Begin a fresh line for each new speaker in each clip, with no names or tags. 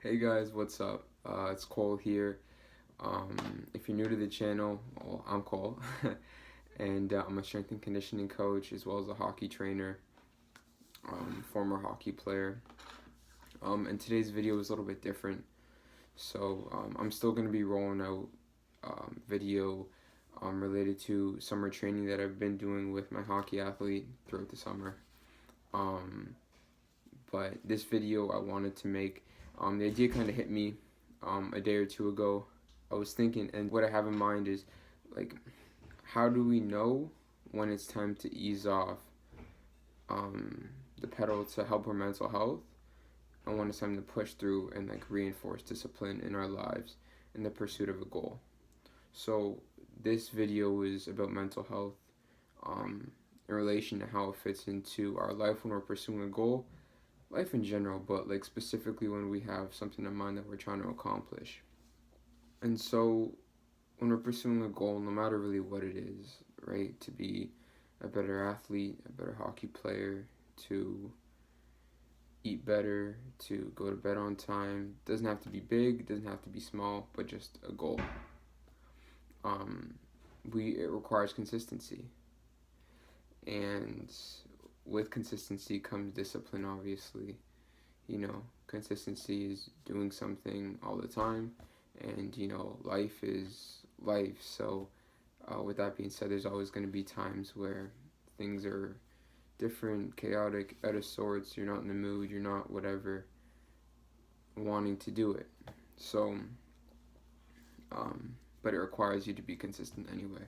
Hey guys, what's up? It's Cole here. If you're new to the channel, well, I'm Cole, and I'm a strength and conditioning coach as well as a hockey trainer, former hockey player. And today's video is a little bit different. I'm still going to be rolling out video related to summer training that I've been doing with my hockey athlete throughout the summer. But this video I wanted to make, the idea kind of hit me a day or two ago. I was thinking, and what I have in mind is, like, how do we know when it's time to ease off the pedal to help our mental health, and when it's time to push through and like reinforce discipline in our lives in the pursuit of a goal. So this video is about mental health in relation to how it fits into our life when we're pursuing a goal, life in general, but like specifically when we have something in mind that we're trying to accomplish. And so when we're pursuing a goal, no matter really what it is, right, to be a better athlete, a better hockey player, to eat better, to go to bed on time, doesn't have to be big, doesn't have to be small, but just a goal. It requires consistency, and with consistency comes discipline, obviously. Consistency is doing something all the time, and life is life. So with that being said, there's always going to be times where things are different, chaotic, out of sorts, you're not in the mood, you're not whatever, wanting to do it. So but it requires you to be consistent anyway.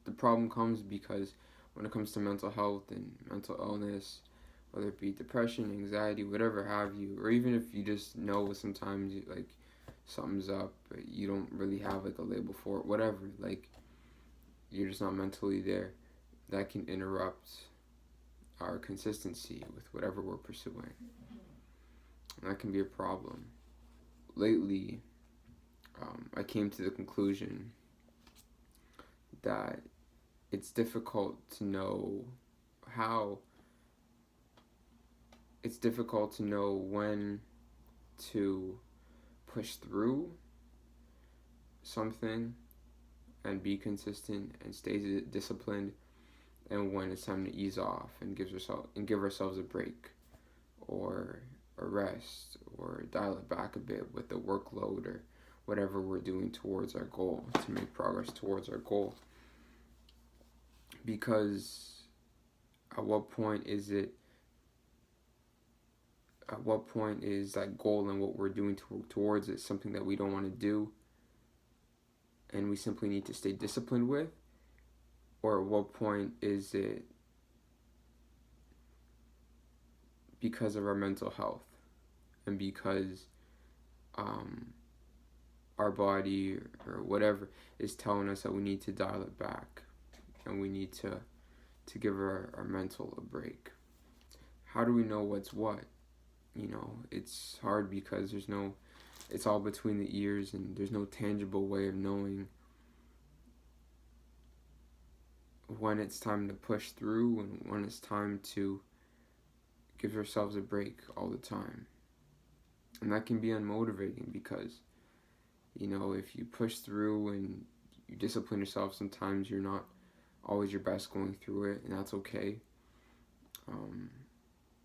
The problem comes because when it comes to mental health and mental illness, whether it be depression, anxiety, whatever have you, or even if you just know sometimes like something's up, but you don't really have like a label for it, whatever, like you're just not mentally there, that can interrupt our consistency with whatever we're pursuing. And that can be a problem. Lately, I came to the conclusion that it's difficult to know when to push through something and be consistent and stay disciplined, and when it's time to ease off and give ourselves a break or a rest or dial it back a bit with the workload or whatever we're doing towards our goal, to make progress towards our goal. Because at what point is that goal and what we're doing towards it something that we don't want to do and we simply need to stay disciplined with? Or at what point is it because of our mental health and because our body or whatever is telling us that we need to dial it back and we need to give our mental a break? How do we know what's what? It's hard because it's all between the ears, and there's no tangible way of knowing when it's time to push through and when it's time to give ourselves a break all the time. And that can be unmotivating because, if you push through and you discipline yourself, sometimes you're not always your best going through it, and that's okay.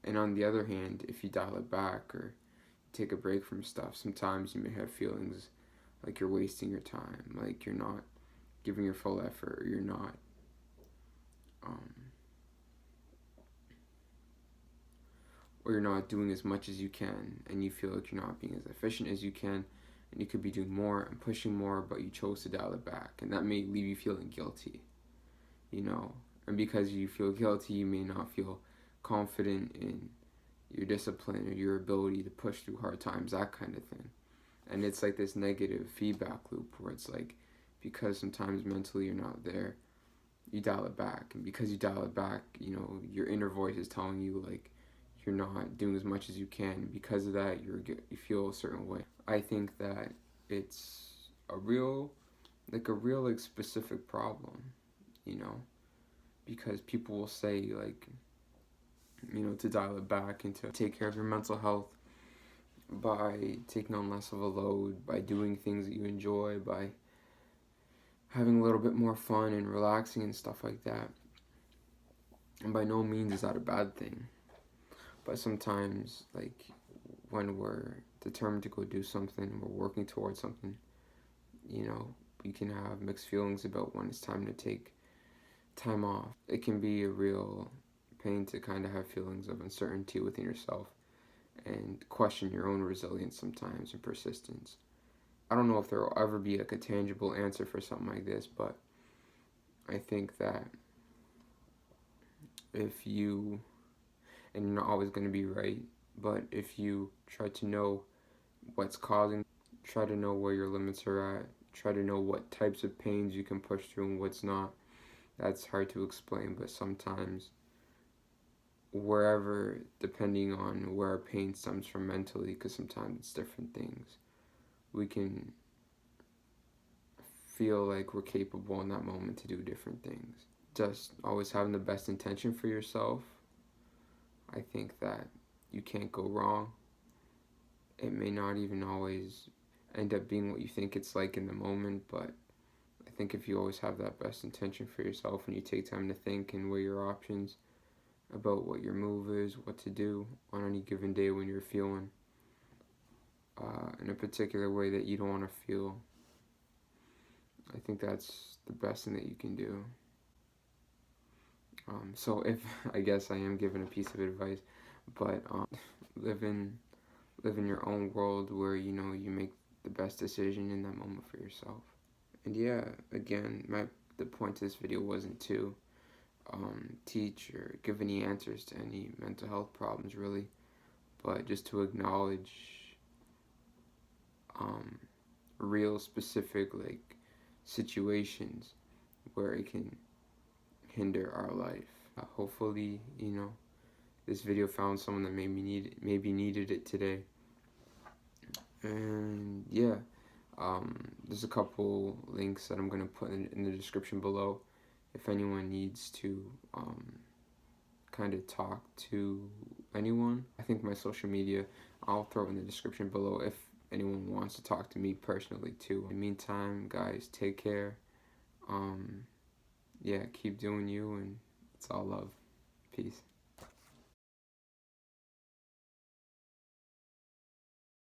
And on the other hand, if you dial it back or take a break from stuff, sometimes you may have feelings like you're wasting your time, like you're not giving your full effort, or you're not doing as much as you can, and you feel like you're not being as efficient as you can, and you could be doing more and pushing more, but you chose to dial it back, and that may leave you feeling guilty, and because you feel guilty, you may not feel confident in your discipline or your ability to push through hard times, that kind of thing. And it's like this negative feedback loop where it's like, because sometimes mentally you're not there, you dial it back, and because you dial it back, your inner voice is telling you like you're not doing as much as you can, and because of that you feel a certain way. I think that it's a real specific problem, because people will say like, to dial it back and to take care of your mental health, by taking on less of a load, by doing things that you enjoy, by having a little bit more fun and relaxing and stuff like that. And by no means is that a bad thing. But sometimes, like, when we're determined to go do something, we're working towards something, you know, we can have mixed feelings about when it's time to take time off. It can be a real pain to kind of have feelings of uncertainty within yourself and question your own resilience sometimes and persistence. I don't know if there will ever be like a tangible answer for something like this, but I think that if you, and you're not always going to be right, but if you try to know what's causing, try to know where your limits are at, try to know what types of pains you can push through and what's not, that's hard to explain, but sometimes wherever, depending on where our pain stems from mentally, because sometimes it's different things, we can feel like we're capable in that moment to do different things. Just always having the best intention for yourself, I think that you can't go wrong. It may not even always end up being what you think it's like in the moment, but I think if you always have that best intention for yourself and you take time to think and weigh your options about what your move is, what to do on any given day when you're feeling in a particular way that you don't want to feel, I think that's the best thing that you can do. So if I guess I am giving a piece of advice, but live in your own world where you know you make the best decision in that moment for yourself. And yeah, again, the point of this video wasn't to teach or give any answers to any mental health problems really, but just to acknowledge real specific like situations where it can hinder our life. Hopefully, you know, this video found someone that maybe needed it today. And yeah, there's a couple links that I'm gonna put in the description below if anyone needs to kind of talk to anyone. I think my social media, I'll throw in the description below if anyone wants to talk to me personally too. In the meantime, guys, take care. Yeah, keep doing you, and it's all love. Peace.